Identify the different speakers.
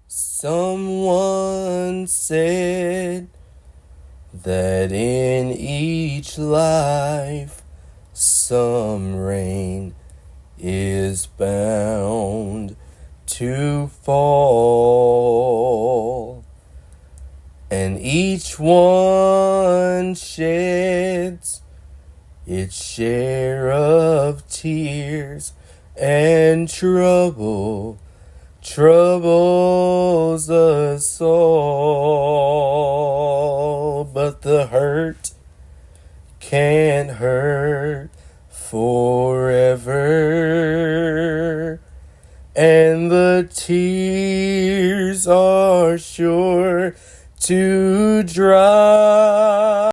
Speaker 1: Someone said that in each life some rain is bound to fall, and each one sheds its share of tears and troubles us all, but the hurt can't hurt forever, and the tears are sure to dry.